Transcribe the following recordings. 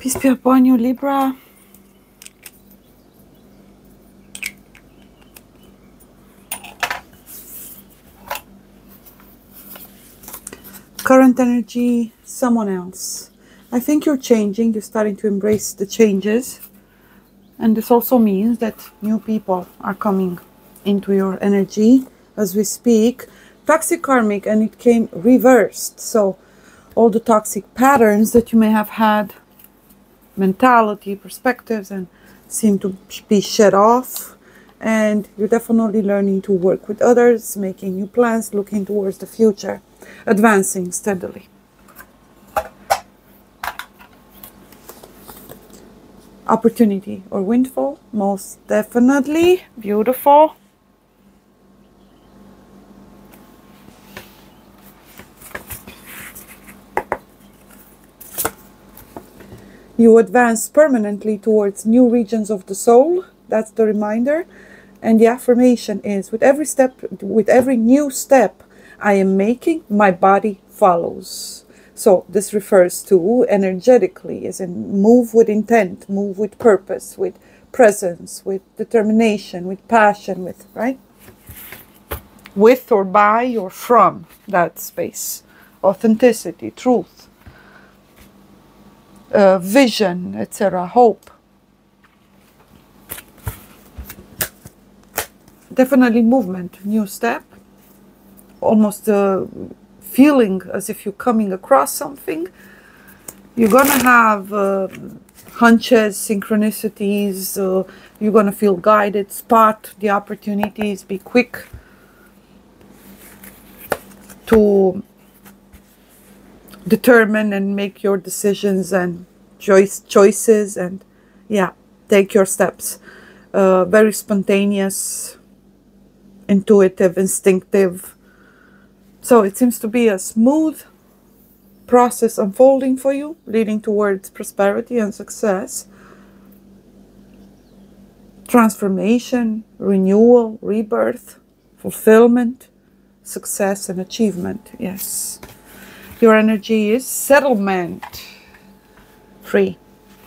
Peace be upon you, Libra. Current energy, someone else. I think you're changing. You're starting to embrace the changes. And this also means that new people are coming into your energy as we speak. Toxic karmic, and it came reversed. So all the toxic patterns that you may have had, mentality, perspectives, and seem to be shed off. And you're definitely learning to work with others, making new plans, looking towards the future, advancing steadily. Opportunity or windfall, most definitely. Beautiful. You advance permanently towards new regions of the soul. That's the reminder. And the affirmation is, with every step, with every new step I am making, my body follows. So this refers to energetically, as in move with intent, move with purpose, with presence, with determination, with passion, with, right? With or by or from that space. Authenticity, truth. Vision, etc., hope. Definitely movement, new step, almost feeling as if you're coming across something. You're gonna have hunches, synchronicities, you're gonna feel guided, spot the opportunities, be quick to determine and make your decisions and choices, and yeah, take your steps. Very spontaneous, intuitive, instinctive. So it seems to be a smooth process unfolding for you, leading towards prosperity and success, transformation, renewal, rebirth, fulfillment, success and achievement. Yes. Your energy is settlement. Free.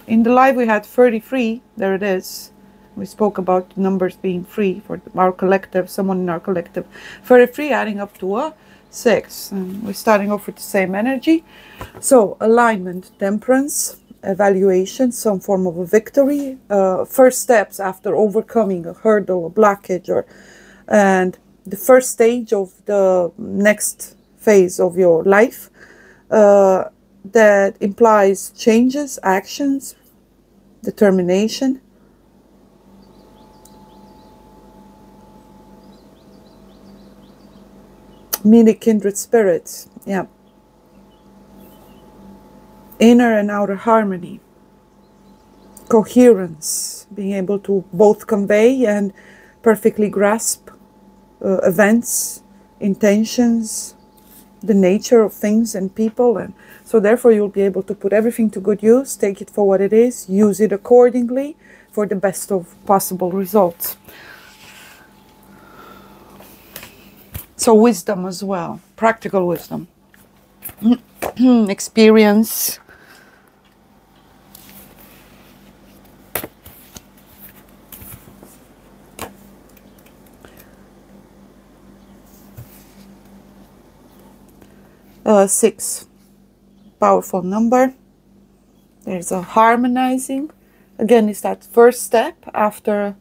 In the live we had 33. There it is. We spoke about numbers being free for our collective, someone in our collective. 33 adding up to a 6. And we're starting off with the same energy. So alignment, temperance, evaluation, some form of a victory. First steps after overcoming a hurdle, a blockage, and the first stage of the next phase of your life. That implies changes, actions, determination. Meeting kindred spirits, yeah. Inner and outer harmony. Coherence, being able to both convey and perfectly grasp events, intentions, the nature of things and people, and so therefore you'll be able to put everything to good use, take it for what it is, use it accordingly for the best of possible results. So wisdom as well, practical wisdom, experience. Six, powerful number. There's a harmonizing. Again, it's that first step after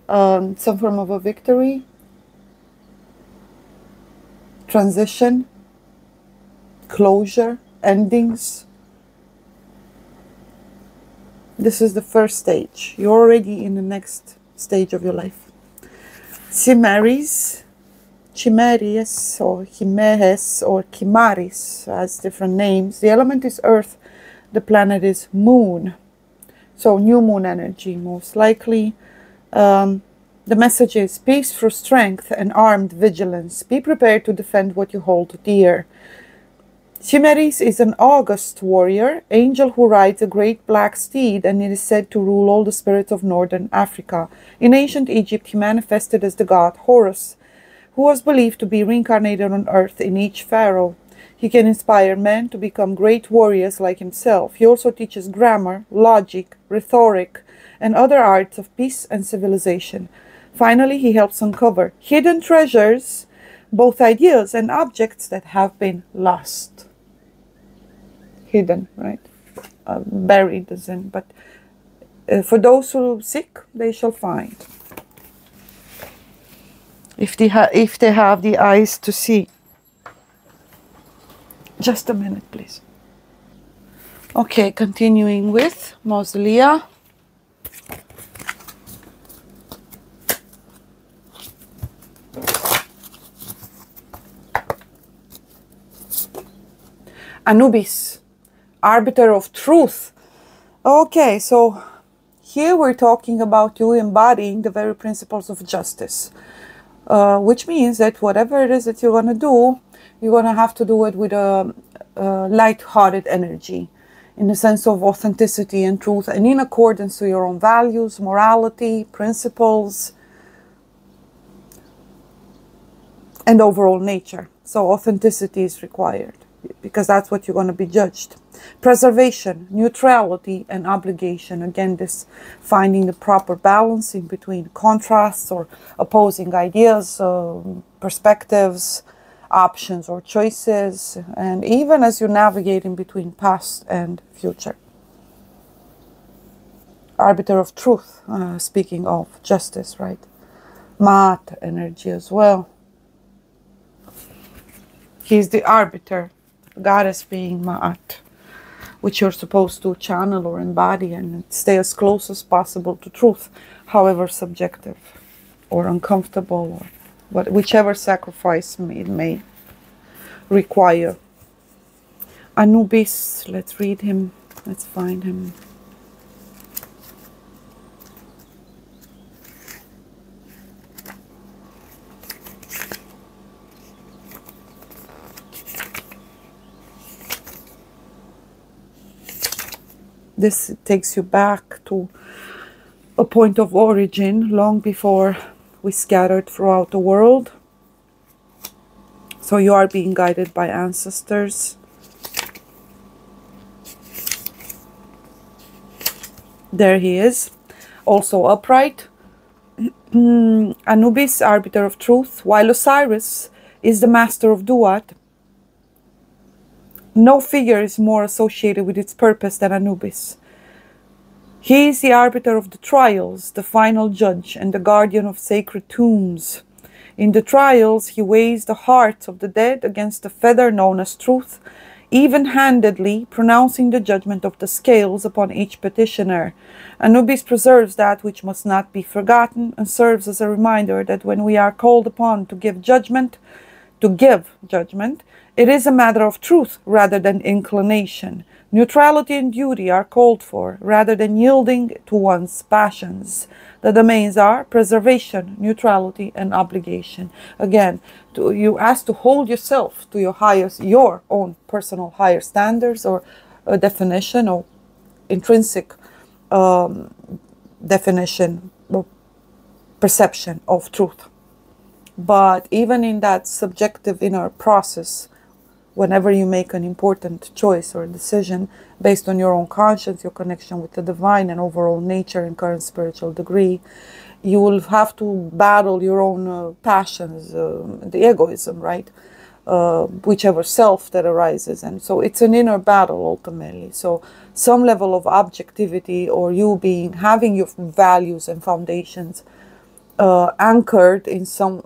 some form of a victory. Transition, closure, endings. This is the first stage. You're already in the next stage of your life. Chimeris, chimeris or chimeres or chimaris has different names. The element is earth. The planet is moon. So new moon energy most likely. The message is peace through strength and armed vigilance. Be prepared to defend what you hold dear. Chimeris is an august warrior, angel who rides a great black steed, and it is said to rule all the spirits of northern Africa. In ancient Egypt, he manifested as the god Horus, who was believed to be reincarnated on earth in each pharaoh. He can inspire men to become great warriors like himself. He also teaches grammar, logic, rhetoric, and other arts of peace and civilization. Finally, he helps uncover hidden treasures, both ideas and objects that have been lost. Hidden, right? Buried as in, but for those who seek, they shall find. If they have the eyes to see. Just a minute, please. Okay, continuing with Mausolea. Anubis, arbiter of truth. Okay, so here we're talking about you embodying the very principles of justice, which means that whatever it is that you're going to do, you're going to have to do it with a light-hearted energy, in the sense of authenticity and truth, and in accordance to your own values, morality, principles, and overall nature. So authenticity is required, because that's what you're going to be judged. Preservation, neutrality, and obligation. Again, this finding the proper balance in between contrasts or opposing ideas, perspectives, options or choices, and even as you're navigating between past and future. Arbiter of truth, speaking of justice, right? Ma'at energy as well. He's the arbiter, goddess being Ma'at, which you're supposed to channel or embody and stay as close as possible to truth, however subjective or uncomfortable, or whichever sacrifice it may require. Anubis, let's read him, let's find him. This takes you back to a point of origin long before we scattered throughout the world. So you are being guided by ancestors. There he is, also upright. Anubis, arbiter of truth, while Osiris is the master of Duat. No figure is more associated with its purpose than Anubis. He is the arbiter of the trials, the final judge, and the guardian of sacred tombs. In the trials, he weighs the hearts of the dead against the feather known as truth, even-handedly pronouncing the judgment of the scales upon each petitioner. Anubis preserves that which must not be forgotten and serves as a reminder that when we are called upon to give judgment, it is a matter of truth rather than inclination. Neutrality and duty are called for rather than yielding to one's passions. The domains are preservation, neutrality, and obligation. Again, you ask to hold yourself to your own personal higher standards, or a definition or intrinsic definition or perception of truth. But even in that subjective inner process, whenever you make an important choice or decision based on your own conscience, your connection with the divine and overall nature and current spiritual degree, you will have to battle your own passions, the egoism, right? Whichever self that arises. And so it's an inner battle ultimately. So some level of objectivity, or you having your values and foundations anchored in some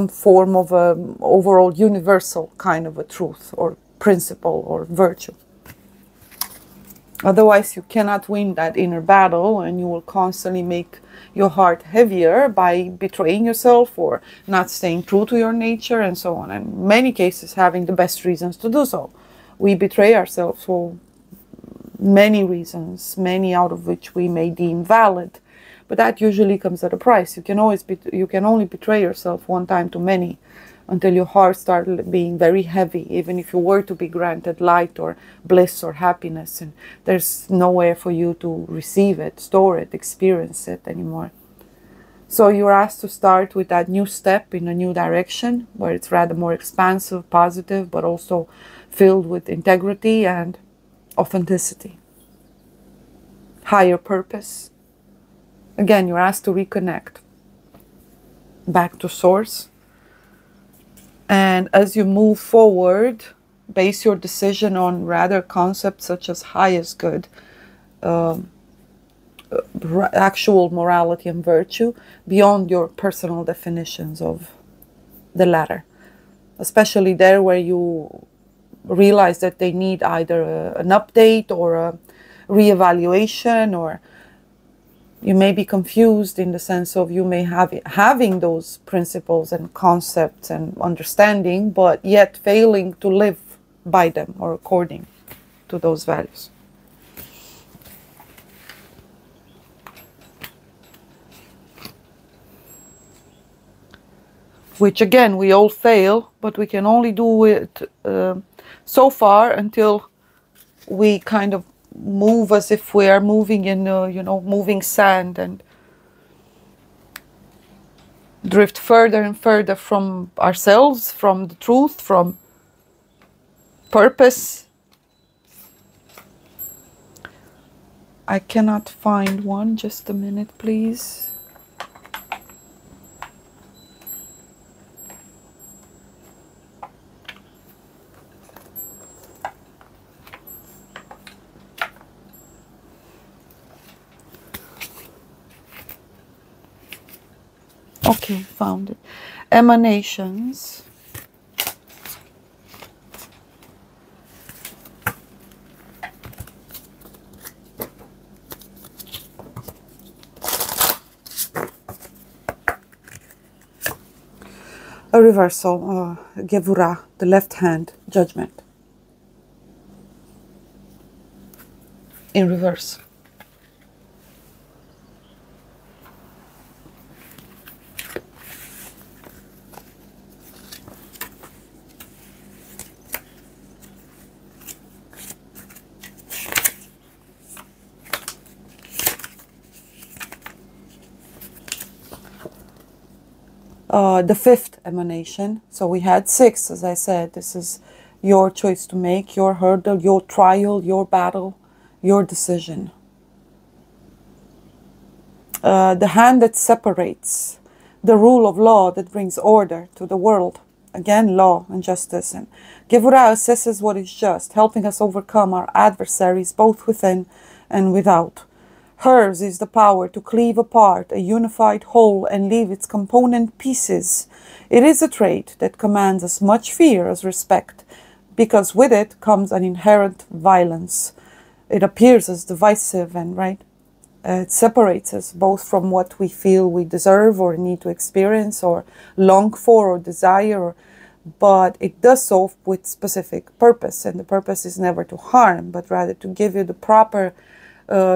form of overall universal kind of a truth or principle or virtue. Otherwise, you cannot win that inner battle, and you will constantly make your heart heavier by betraying yourself or not staying true to your nature and so on. And in many cases, having the best reasons to do so. We betray ourselves for many reasons, many out of which we may deem valid. But that usually comes at a price. You can only betray yourself one time too many, until your heart starts being very heavy, even if you were to be granted light or bliss or happiness, and there's nowhere for you to receive it, store it, experience it anymore. So you're asked to start with that new step in a new direction, where it's rather more expansive, positive, but also filled with integrity and authenticity. Higher purpose. Again, you're asked to reconnect back to source. And as you move forward, base your decision on rather concepts such as highest good, actual morality and virtue, beyond your personal definitions of the latter. Especially there where you realize that they need either an update or a reevaluation, or you may be confused in the sense of you may have having those principles and concepts and understanding, but yet failing to live by them or according to those values. Which again, we all fail, but we can only do it so far until we kind of move as if we are moving in, you know, moving sand, and drift further and further from ourselves, from the truth, from purpose. I cannot find one. Just a minute, please. Okay, found it. Emanations. A reversal, Gevurah, the left hand, judgment. In reverse. The fifth emanation. So we had 6, as I said. This is your choice to make, your hurdle, your trial, your battle, your decision. The hand that separates, the rule of law that brings order to the world. Again, law and justice. And Gevurah assesses what is just, helping us overcome our adversaries both within and without. Hers is the power to cleave apart a unified whole and leave its component pieces. It is a trait that commands as much fear as respect, because with it comes an inherent violence. It appears as divisive and it separates us both from what we feel we deserve or need to experience or long for or desire, but it does so with specific purpose, and the purpose is never to harm, but rather to give you the proper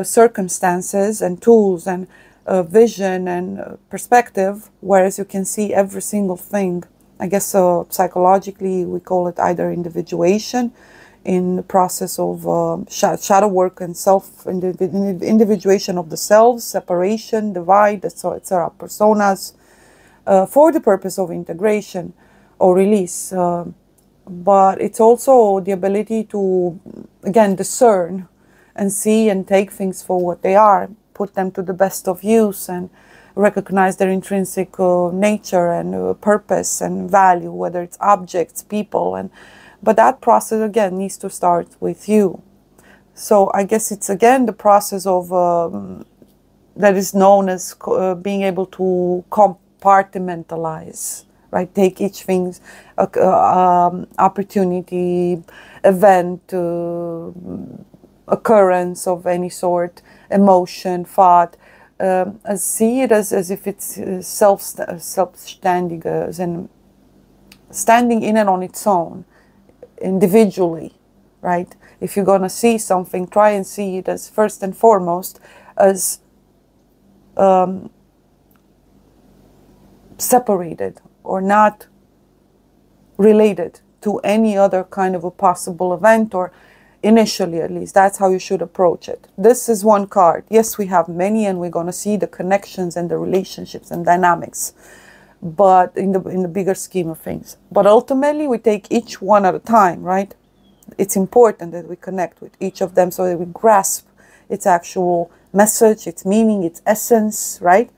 circumstances and tools and vision and perspective, whereas you can see every single thing. I guess psychologically we call it either individuation, in the process of shadow work and individuation of the selves, separation, divide, etc., personas, for the purpose of integration or release. But it's also the ability to, again, discern and see and take things for what they are, put them to the best of use, and recognize their intrinsic nature and purpose and value, whether it's objects, people, but that process again needs to start with you. So I guess it's again the process of that is known as being able to compartmentalize, right? Take each thing's opportunity, event, occurrence of any sort, emotion, thought, see it as if it's self-standing, as in standing in and on its own, individually, right? If you're going to see something, try and see it as first and foremost as separated or not related to any other kind of a possible event, or initially at least. That's how you should approach it. This is one card. Yes, we have many, and we're going to see the connections and the relationships and dynamics, but in the bigger scheme of things. But ultimately we take each one at a time, right? it's important that we connect with each of them so that we grasp its actual message, its meaning, its essence, right?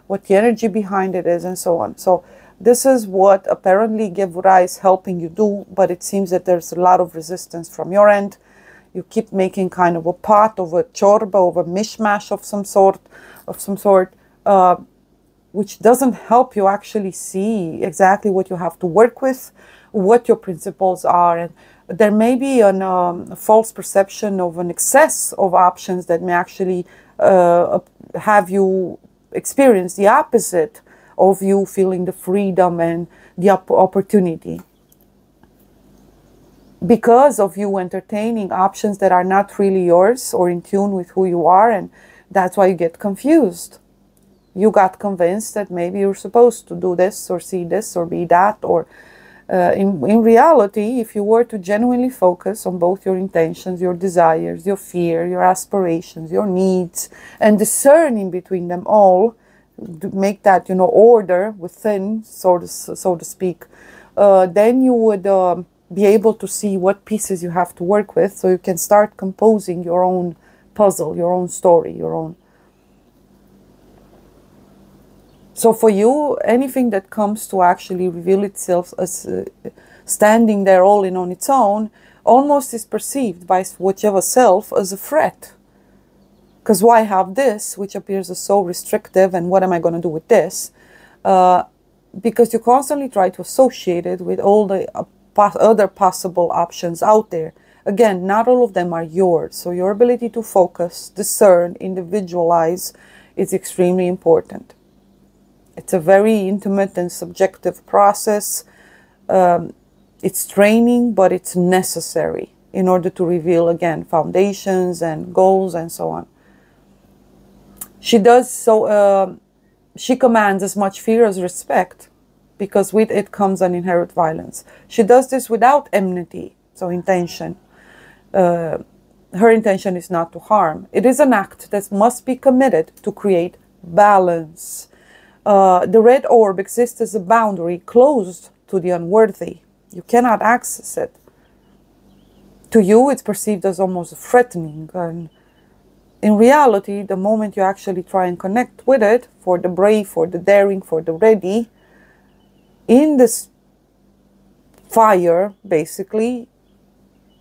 What the energy behind it is, and so on. So this is what apparently Gevura is helping you do, but it seems that there's a lot of resistance from your end. You keep making kind of a pot of a chorba, of a mishmash of some sort, which doesn't help you actually see exactly what you have to work with, what your principles are. And there may be a false perception of an excess of options that may actually have you experience the opposite of you feeling the freedom and the opportunity, because of you entertaining options that are not really yours or in tune with who you are. And that's why you get confused. You got convinced that maybe you're supposed to do this or see this or be that, or in reality, if you were to genuinely focus on both your intentions, your desires, your fear, your aspirations, your needs, and discerning between them all, to make that, order within, so to speak, then you would be able to see what pieces you have to work with, so you can start composing your own puzzle, your own story, your own. So for you, anything that comes to actually reveal itself as standing there all in on its own, almost is perceived by whichever self as a threat. Because why have this, which appears as so restrictive, and what am I going to do with this? Because you constantly try to associate it with all the other possible options out there. Again, not all of them are yours. So your ability to focus, discern, individualize is extremely important. It's a very intimate and subjective process. It's training, but it's necessary in order to reveal, again, foundations and goals and so on. She does so, she commands as much fear as respect, because with it comes an inherent violence. She does this without enmity, so intention. Her intention is not to harm. It is an act that must be committed to create balance. The red orb exists as a boundary closed to the unworthy. You cannot access it. To you, it's perceived as almost threatening. And in reality, the moment you actually try and connect with it, for the brave, for the daring, for the ready, in this fire, basically,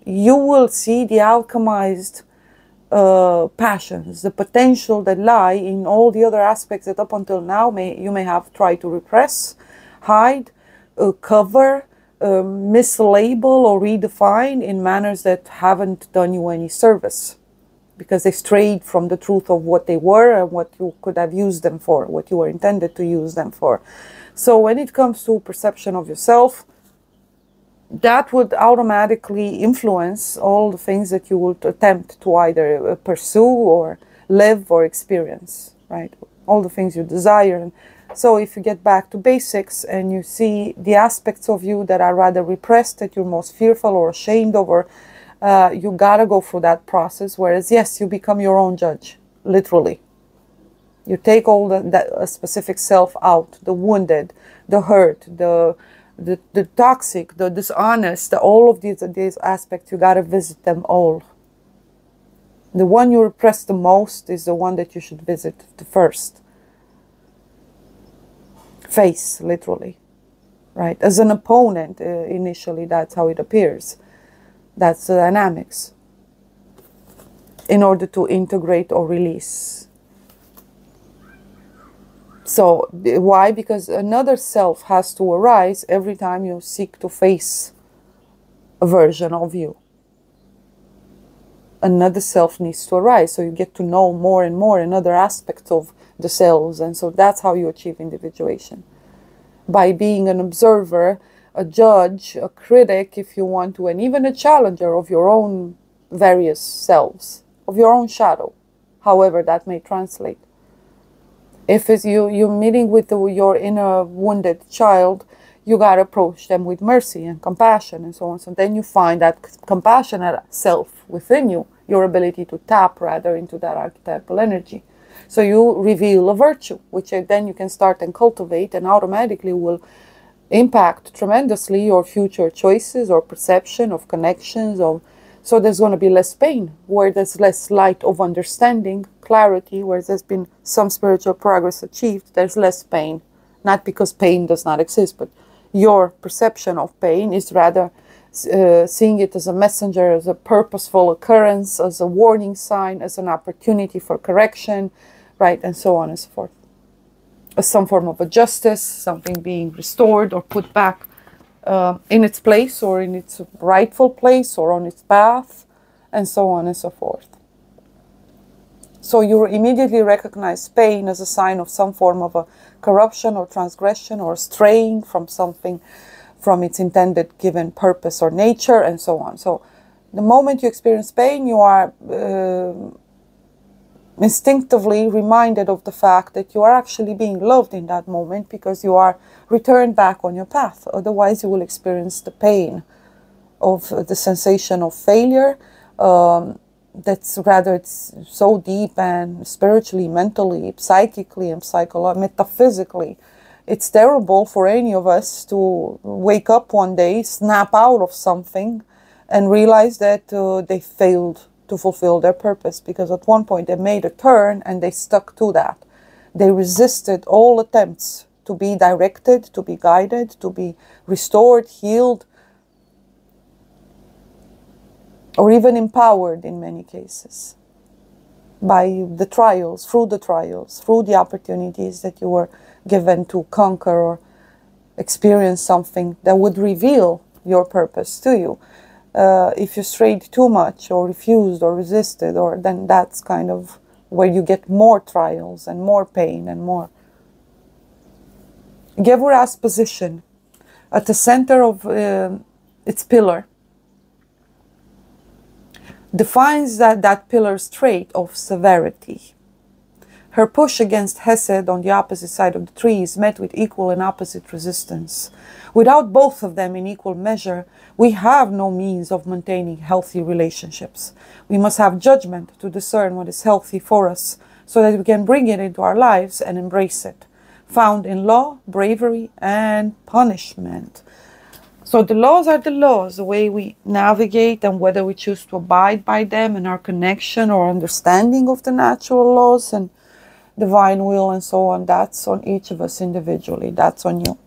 you will see the alchemized passions, the potential that lie in all the other aspects that up until now you may have tried to repress, hide, cover, mislabel or redefine in manners that haven't done you any service, because they strayed from the truth of what they were and what you could have used them for, what you were intended to use them for. So when it comes to perception of yourself, that would automatically influence all the things that you would attempt to either pursue or live or experience, right? All the things you desire. And so if you get back to basics and you see the aspects of you that are rather repressed, that you're most fearful or ashamed over, you gotta go through that process. Whereas, yes, you become your own judge, literally. You take all that specific self out, the wounded, the hurt, the toxic, the dishonest, all of these aspects, you gotta visit them all. The one you repress the most is the one that you should visit the first. Face, literally, right? As an opponent, initially, that's how it appears. That's the dynamics. In order to integrate or release. So, why? Because another self has to arise every time you seek to face a version of you. Another self needs to arise, so you get to know more and more another aspects of the selves, and so that's how you achieve individuation. By being an observer, a judge, a critic, if you want to, and even a challenger of your own various selves, of your own shadow, however that may translate. If it's you're meeting with your inner wounded child, you gotta approach them with mercy and compassion and so on. So then you find that compassionate self within you, your ability to tap rather into that archetypal energy. So you reveal a virtue, which then you can start and cultivate, and automatically will impact tremendously your future choices or perception of connections, of So there's going to be less pain. Where there's less light of understanding, clarity, where there's been some spiritual progress achieved, there's less pain. Not because pain does not exist, but your perception of pain is rather seeing it as a messenger, as a purposeful occurrence, as a warning sign, as an opportunity for correction, right, and so on and so forth. As some form of a justice, something being restored or put back in its place, or in its rightful place, or on its path, and so on and so forth. So you immediately recognize pain as a sign of some form of a corruption or transgression or straying from something, from its intended given purpose or nature, and so on. So the moment you experience pain, you are instinctively reminded of the fact that you are actually being loved in that moment, because you are returned back on your path. Otherwise you will experience the pain of the sensation of failure. That's rather, it's so deep and spiritually, mentally, psychically, and metaphysically. It's terrible for any of us to wake up one day, snap out of something, and realize that they failed to fulfill their purpose, because at one point they made a turn and they stuck to that. They resisted all attempts to be directed, to be guided, to be restored, healed, or even empowered in many cases by the trials, through the opportunities that you were given to conquer or experience something that would reveal your purpose to you. If you strayed too much, or refused, or resisted, or then that's kind of where you get more trials and more pain and more. Gevurah's position at the center of its pillar defines that pillar's trait of severity. Her push against Hesed on the opposite side of the tree is met with equal and opposite resistance. Without both of them in equal measure, we have no means of maintaining healthy relationships. We must have judgment to discern what is healthy for us, so that we can bring it into our lives and embrace it. Found in law, bravery, and punishment. So the laws are the laws, the way we navigate and whether we choose to abide by them, and our connection or understanding of the natural laws and divine will and so on. That's on each of us individually. That's on you.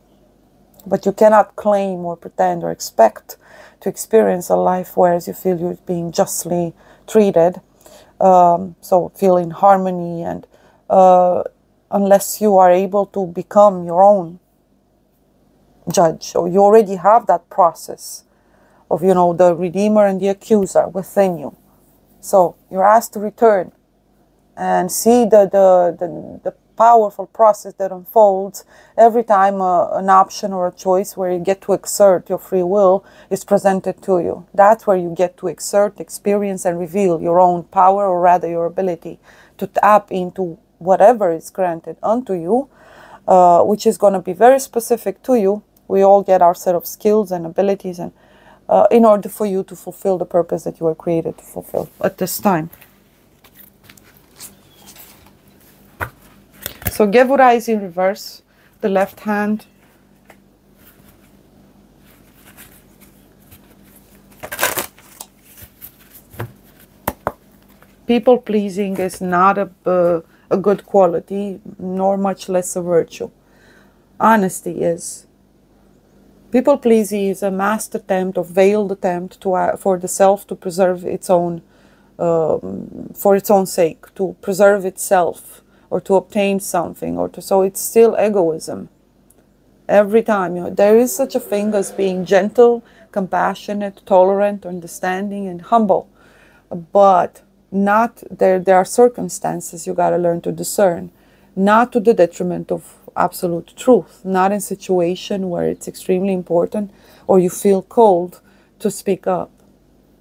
But you cannot claim or pretend or expect to experience a life whereas you feel you're being justly treated. So feel in harmony, and unless you are able to become your own judge, or you already have that process of, you know, the Redeemer and the Accuser within you. So you're asked to return and see the powerful process that unfolds every time an option or a choice where you get to exert your free will is presented to you. That's where you get to exert, experience, and reveal your own power, or rather your ability to tap into whatever is granted unto you, which is going to be very specific to you. We all get our set of skills and abilities, and in order for you to fulfill the purpose that you were created to fulfill at this time. So Gevurah is in reverse, the left hand. People pleasing is not a good quality, nor much less a virtue. Honesty is. People pleasing is a masked attempt or veiled attempt to for the self to preserve its own, for its own sake, to preserve itself, or to obtain something, or to, so it's still egoism. Every time, you know, there is such a thing as being gentle, compassionate, tolerant, understanding, and humble, but not there are circumstances you got to learn to discern, not to the detriment of absolute truth, not in situation where it's extremely important or you feel cold to speak up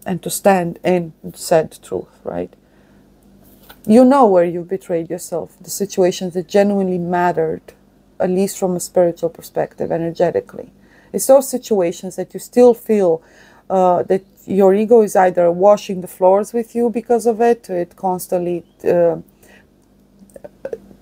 and to stand in said truth, right? You know where you betrayed yourself, the situations that genuinely mattered, at least from a spiritual perspective, energetically. It's those situations that you still feel that your ego is either washing the floors with you because of it. It constantly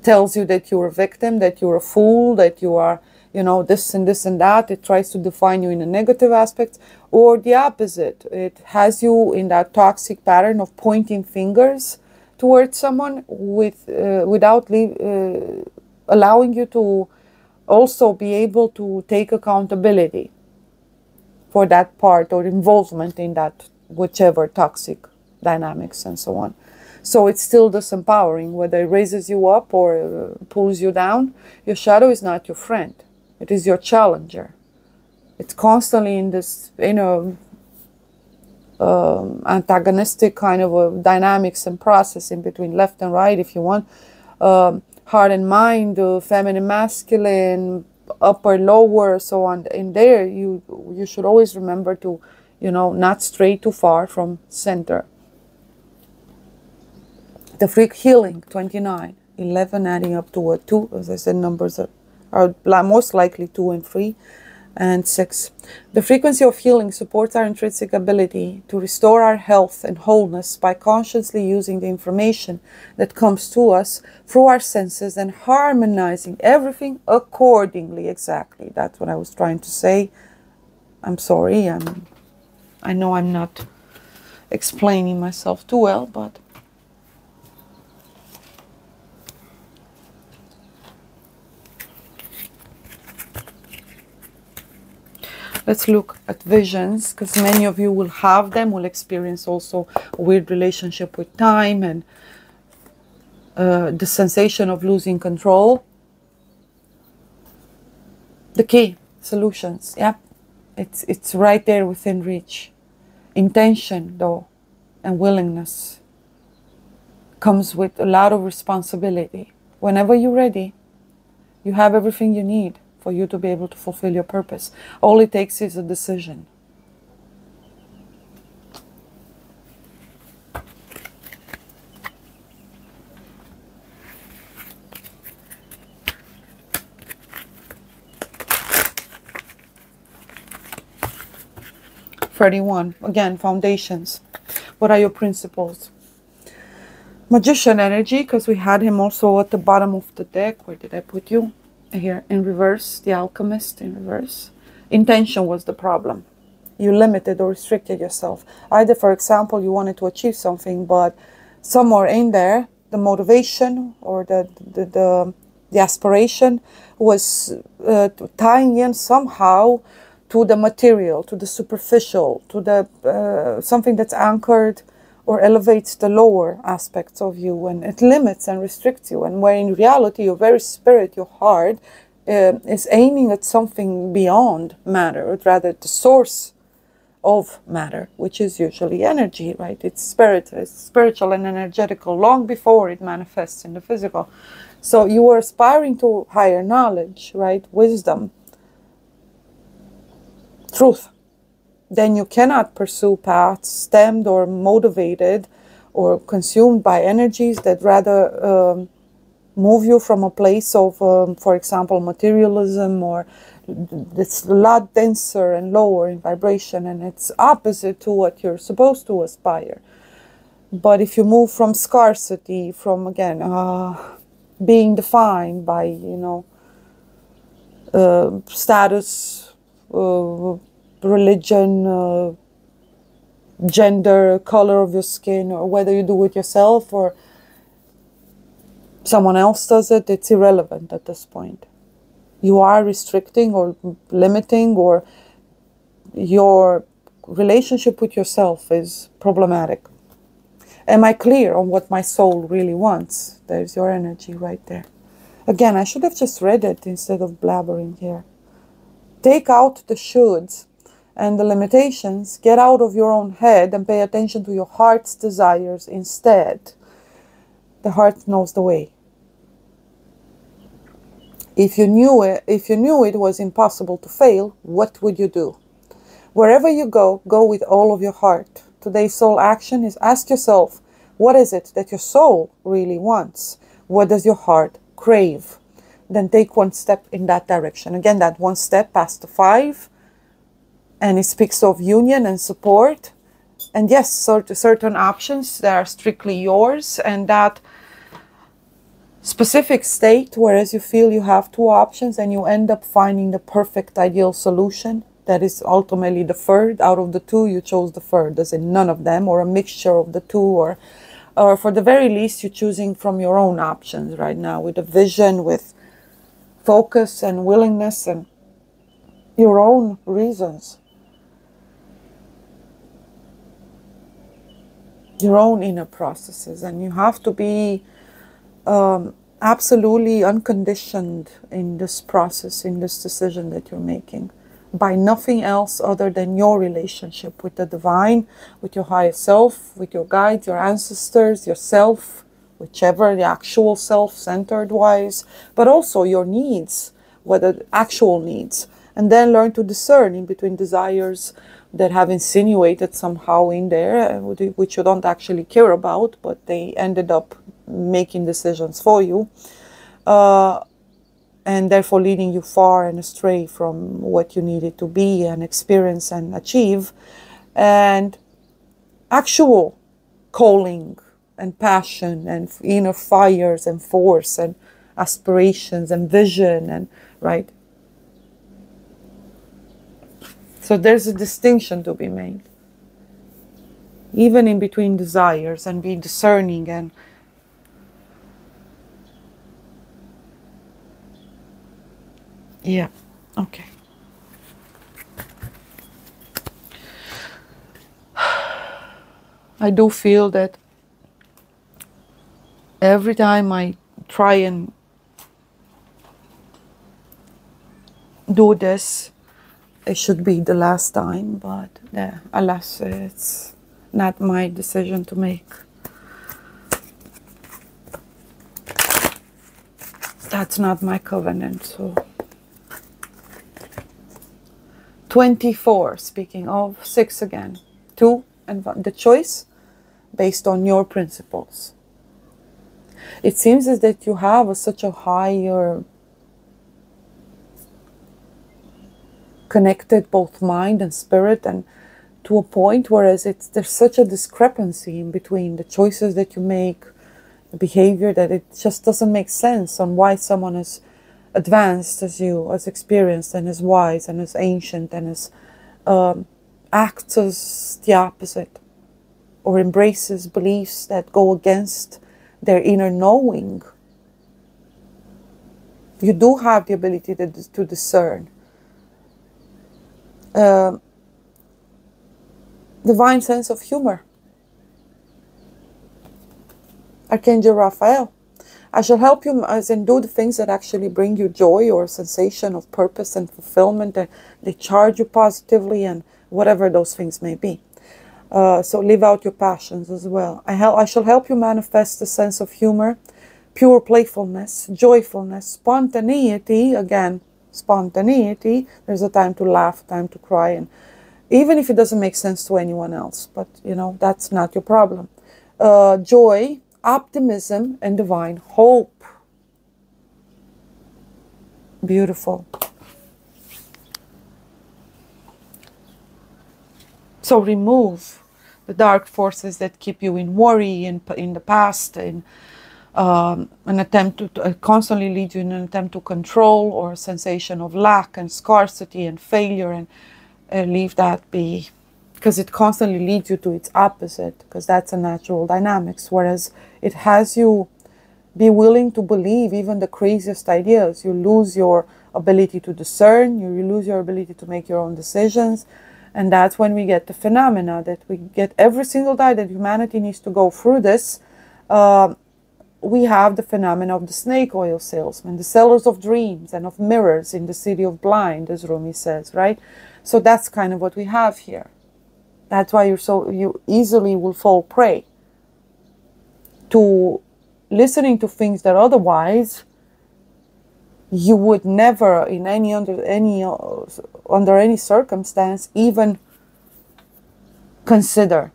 tells you that you're a victim, that you're a fool, that you are, you know, this and this and that. It tries to define you in a negative aspect, or the opposite. It has you in that toxic pattern of pointing fingers towards someone without allowing you to also be able to take accountability for that part or involvement in that whichever toxic dynamics and so on. So it's still disempowering, whether it raises you up or pulls you down. Your shadow is not your friend. It is your challenger. It's constantly in this, you know, antagonistic kind of a dynamics and process in between left and right, if you want. Heart and mind, feminine, masculine, upper, lower, so on. In there, you should always remember to, you know, not stray too far from center. The freak healing, 29, 11 adding up to a 2. As I said, numbers are most likely 2 and 3 and 6. The frequency of healing supports our intrinsic ability to restore our health and wholeness by consciously using the information that comes to us through our senses and harmonizing everything accordingly. Exactly. That's what I was trying to say. I'm sorry. I know I'm not explaining myself too well, but let's look at visions, because many of you will have them, will experience also a weird relationship with time and the sensation of losing control. The key, solutions, yeah, it's right there within reach. Intention, though, and willingness comes with a lot of responsibility. Whenever you're ready, you have everything you need for you to be able to fulfill your purpose. All it takes is a decision. Again, foundations. What are your principles? Magician energy, because we had him also at the bottom of the deck. Where did I put you? Here in reverse, the alchemist in reverse. Intention was the problem. You limited or restricted yourself. Either, for example, you wanted to achieve something, but somewhere in there, the motivation or the aspiration was tying in somehow to the material, to the superficial, to the something that's anchored or elevates the lower aspects of you, and it limits and restricts you. And where in reality, your very spirit, your heart, is aiming at something beyond matter, or rather the source of matter, which is usually energy, right? It's spirit, it's spiritual and energetical long before it manifests in the physical. So you are aspiring to higher knowledge, right? Wisdom, truth. Then you cannot pursue paths stemmed or motivated or consumed by energies that rather move you from a place of, for example, materialism, or it's a lot denser and lower in vibration, and it's opposite to what you're supposed to aspire. But if you move from scarcity, from, again, being defined by, you know, status, religion, gender, color of your skin, or whether you do it yourself or someone else does it, it's irrelevant at this point. You are restricting or limiting, or your relationship with yourself is problematic. Am I clear on what my soul really wants? There's your energy right there. Again, I should have just read it instead of blabbering here. Take out the shoulds and the limitations. Get out of your own head and pay attention to your heart's desires instead. The heart knows the way. If you knew it was impossible to fail, what would you do? Wherever you go, go with all of your heart. Today's soul action is ask yourself, what is it that your soul really wants? What does your heart crave? Then take one step in that direction. Again, that one step past the 5. And it speaks of union and support. And yes, certain options that are strictly yours, and that specific state, whereas you feel you have two options and you end up finding the perfect ideal solution that is ultimately the third. Out of the two, you chose the third, as in none of them, or a mixture of the two, or for the very least, you're choosing from your own options right now, with a vision, with focus and willingness and your own reasons, your own inner processes. And you have to be absolutely unconditioned in this process, in this decision that you're making, by nothing else other than your relationship with the divine, with your higher self, with your guides, your ancestors, yourself, whichever, the actual self, centered wise, but also your needs, whether actual needs, and then learn to discern in between desires that have insinuated somehow in there, which you don't actually care about, but they ended up making decisions for you, and therefore leading you far and astray from what you needed to be and experience and achieve, and actual calling and passion and inner fires and force and aspirations and vision, and right. So there's a distinction to be made, even in between desires, and be discerning. And yeah, okay. I do feel that every time I try and do this, it should be the last time, but alas, it's not my decision to make. That's not my covenant. So 24, speaking of 6 again, 2 and 1, the choice based on your principles. It seems as that you have such a higher connected both mind and spirit, and to a point whereas there's such a discrepancy in between the choices that you make, the behavior, that it just doesn't make sense on why someone as advanced as you, as experienced and as wise and as ancient and as acts as the opposite, or embraces beliefs that go against their inner knowing. You do have the ability to discern. Divine sense of humor. Archangel Raphael. I shall help you as in do the things that actually bring you joy or a sensation of purpose and fulfillment, and they charge you positively, and whatever those things may be. So live out your passions as well. I shall help you manifest a sense of humor, pure playfulness, joyfulness, spontaneity. Again, spontaneity. There's a time to laugh, time to cry, and even if it doesn't make sense to anyone else, but you know, that's not your problem. Joy, optimism, and divine hope. Beautiful. So remove the dark forces that keep you in worry, in the past, in an attempt to constantly lead you in an attempt to control, or a sensation of lack and scarcity and failure, and leave that be, because it constantly leads you to its opposite, because that's a natural dynamics, whereas it has you be willing to believe even the craziest ideas. You lose your ability to discern, you lose your ability to make your own decisions, and that's when we get the phenomena that we get every single day that humanity needs to go through this. We have the phenomena of the snake oil salesman, the sellers of dreams and of mirrors in the city of blind, as Rumi says, right? So that's kind of what we have here. That's why you easily will fall prey to listening to things that otherwise you would never, in under any circumstance, even consider.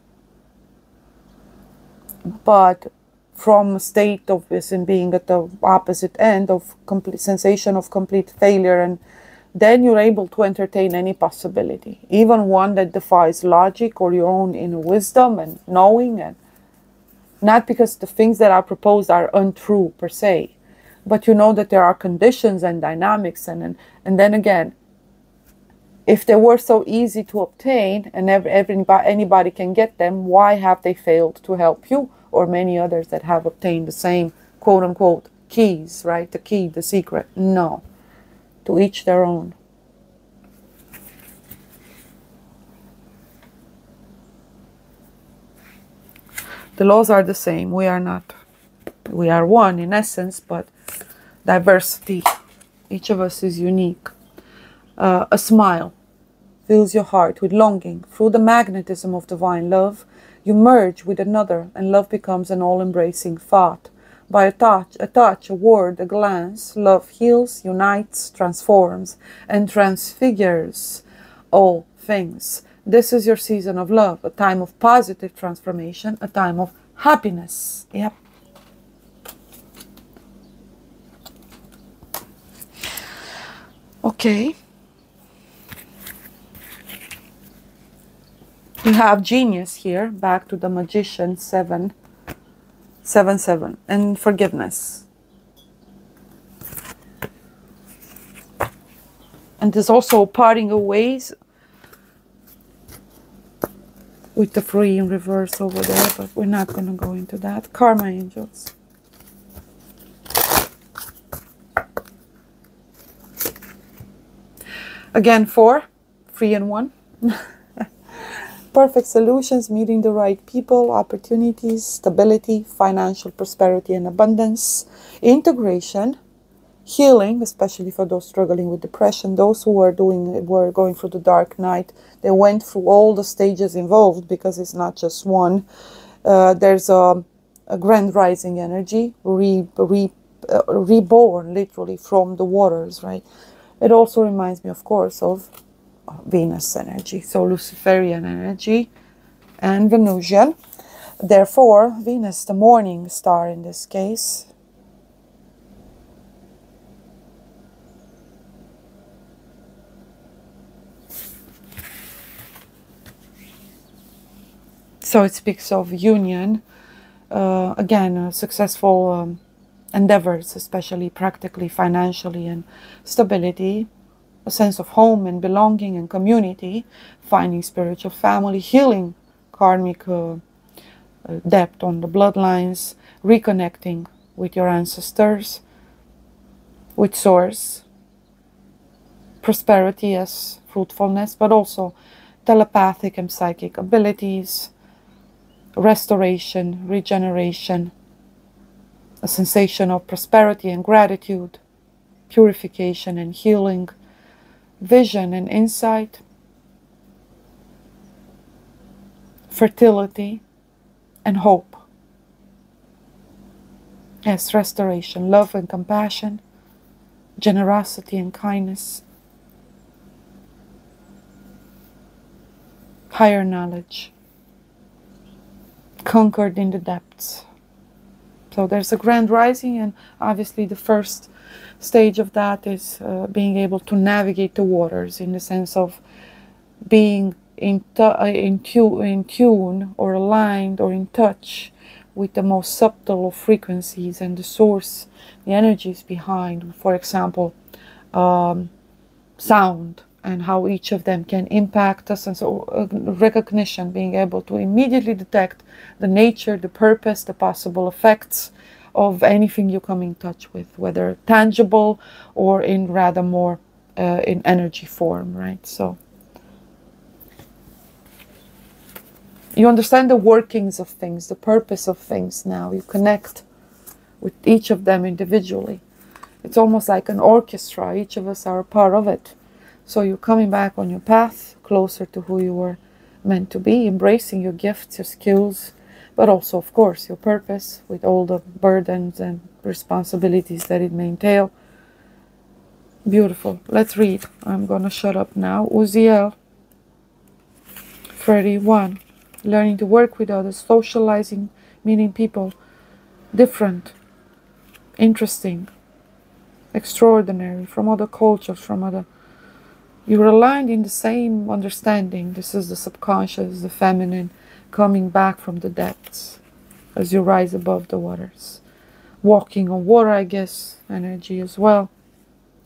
But from a state of this, in being at the opposite end of complete sensation of complete failure, and then you're able to entertain any possibility, even one that defies logic or your own inner wisdom and knowing, and not because the things that are proposed are untrue per se, But you know that there are conditions and dynamics, and then again, if they were so easy to obtain and anybody can get them, why have they failed to help you or many others that have obtained the same quote-unquote keys, right? The key, the secret. No. To each their own. The laws are the same. We are not. We are one in essence, but diversity. Each of us is unique. A smile fills your heart with longing. Through the magnetism of divine love, you merge with another, and love becomes an all-embracing thought. By a touch, a word, a glance, love heals, unites, transforms, and transfigures all things. This is your season of love, a time of positive transformation, a time of happiness. Yep. Okay. You have genius here, back to the magician, 7, 7, 7, and forgiveness. And there's also parting of ways with the 3 in reverse over there, but we're not going to go into that. Karma angels. Again, 4, 3 and 1. Perfect solutions, meeting the right people, opportunities, stability, financial prosperity and abundance, integration, healing, especially for those struggling with depression, those who were going through the dark night. They went through all the stages involved, because it's not just one. There's a grand rising energy, reborn literally from the waters, right? It also reminds me, of course, of Venus energy, so Luciferian energy and Venusian. Therefore, Venus, the morning star in this case. So it speaks of union, again, successful endeavors, especially practically, financially, and stability, a sense of home and belonging and community, finding spiritual family, healing karmic debt on the bloodlines, reconnecting with your ancestors, with source, prosperity, yes, fruitfulness, but also telepathic and psychic abilities, restoration, regeneration, a sensation of prosperity and gratitude, purification and healing, vision and insight, fertility and hope. Yes, restoration, love and compassion, generosity and kindness, higher knowledge, conquered in the depths. So there's a grand rising, and obviously the first stage of that is being able to navigate the waters, in the sense of being in tune or aligned or in touch with the most subtle of frequencies and the source, the energies behind, for example, sound, and how each of them can impact us. And so recognition, being able to immediately detect the nature, the purpose, the possible effects of anything you come in touch with, whether tangible or in rather more in energy form, right? So you understand the workings of things, the purpose of things now. You connect with each of them individually. It's almost like an orchestra. Each of us are a part of it. So you're coming back on your path, closer to who you were meant to be, embracing your gifts, your skills, but also, of course, your purpose, with all the burdens and responsibilities that it may entail. Beautiful. Let's read. I'm going to shut up now. Uziel 31. Learning to work with others, socializing, meeting people different, interesting, extraordinary, from other cultures, from other... You're aligned in the same understanding. This is the subconscious, the feminine, coming back from the depths as you rise above the waters. Walking on water, I guess, energy as well.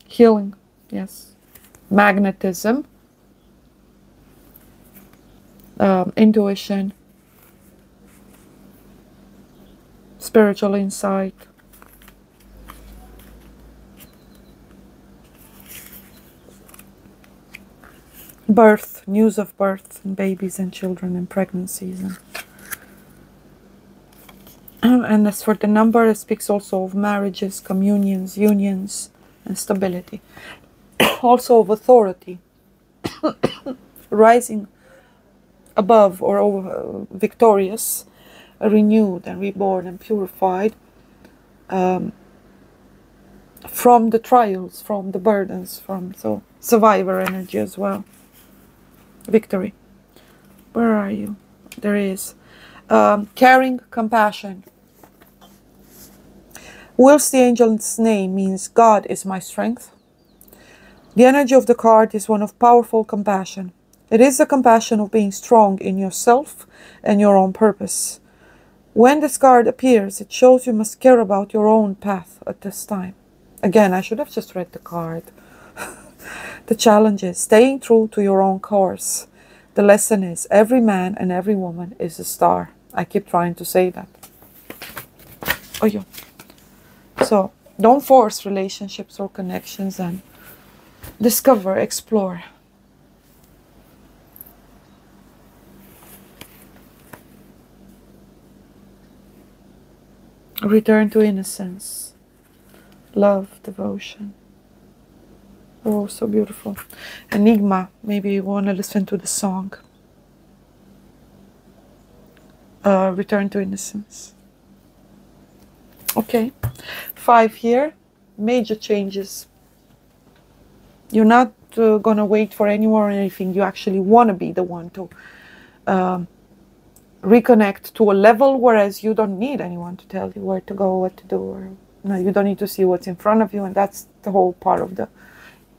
Healing, yes. Magnetism. Intuition. Spiritual insight. Birth, news of birth, and babies and children and pregnancies. And as for the number, it speaks also of marriages, communions, unions, and stability. Also of authority, rising above or over, victorious, renewed and reborn and purified from the trials, from the burdens, from survivor energy as well. Victory. Where are you? There is. Caring, compassion. Whilst the angel's name means God is my strength, the energy of the card is one of powerful compassion. It is the compassion of being strong in yourself and your own purpose. When this card appears, it shows you must care about your own path at this time. Again, I should have just read the card. The challenge is staying true to your own course. The lesson is every man and every woman is a star. I keep trying to say that. Oh, yeah. So don't force relationships or connections, and discover, explore. Return to innocence, love, devotion. Oh, so beautiful. Enigma. Maybe you want to listen to the song. Return to innocence. Okay. 5 here. Major changes. You're not going to wait for anyone or anything. You actually want to be the one to reconnect to a level, whereas you don't need anyone to tell you where to go, what to do. Or, no, you don't need to see what's in front of you. And that's the whole part of the...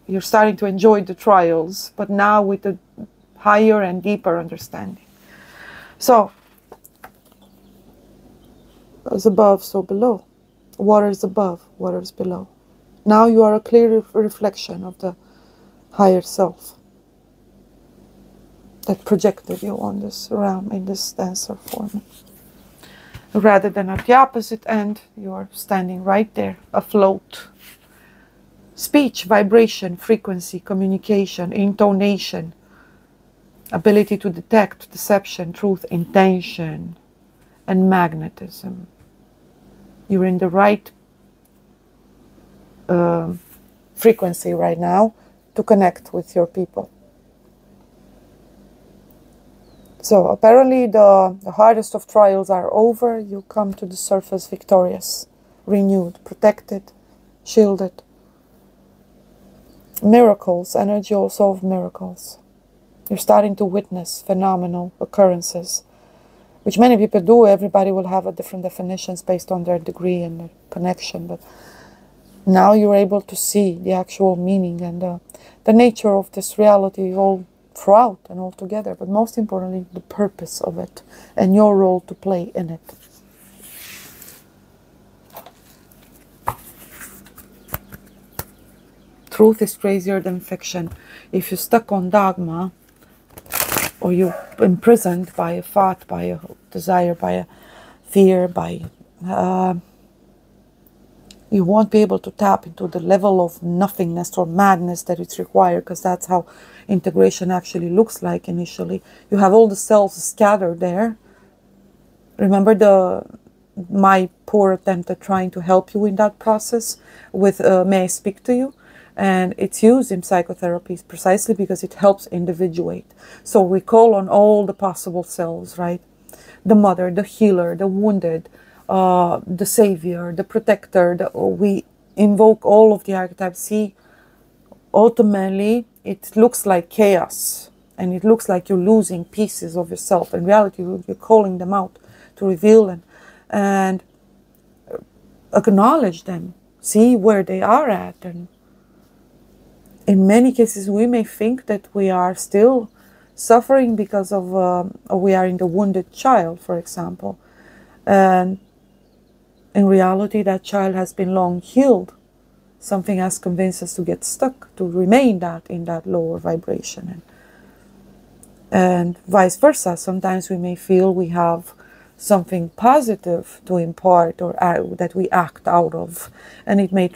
You're starting to enjoy the trials, but now with a higher and deeper understanding. So, as above, so below. Water is above, water is below. Now you are a clear reflection of the higher self that projected you on this realm in this dancer form. Rather than at the opposite end, you are standing right there, afloat. Speech, vibration, frequency, communication, intonation, ability to detect deception, truth, intention, and magnetism. You're in the right frequency right now to connect with your people. So apparently the hardest of trials are over. You come to the surface victorious, renewed, protected, shielded. Miracles, energy also of miracles. You're starting to witness phenomenal occurrences, which many people do. Everybody will have a different definitions based on their degree and their connection, but now you're able to see the actual meaning and the nature of this reality all throughout and all together, but most importantly, the purpose of it and your role to play in it. Truth is crazier than fiction. If you're stuck on dogma, or you're imprisoned by a thought, by a desire, by a fear, by you won't be able to tap into the level of nothingness or madness that it's required, because that's how integration actually looks like initially. You have all the selves scattered there. Remember my poor attempt at trying to help you in that process with may I speak to you? And it's used in psychotherapy precisely because it helps individuate. So we call on all the possible selves, right? The mother, the healer, the wounded, the savior, the protector. We invoke all of the archetypes. See, ultimately, it looks like chaos. And it looks like you're losing pieces of yourself. In reality, you're calling them out to reveal them. And acknowledge them. See where they are at. And in many cases, we may think that we are still suffering because of, we are in the wounded child, for example. And In reality, that child has been long healed. Something has convinced us to get stuck, to remain in that lower vibration. And vice versa. Sometimes we may feel we have something positive to impart or that we act out of, and it may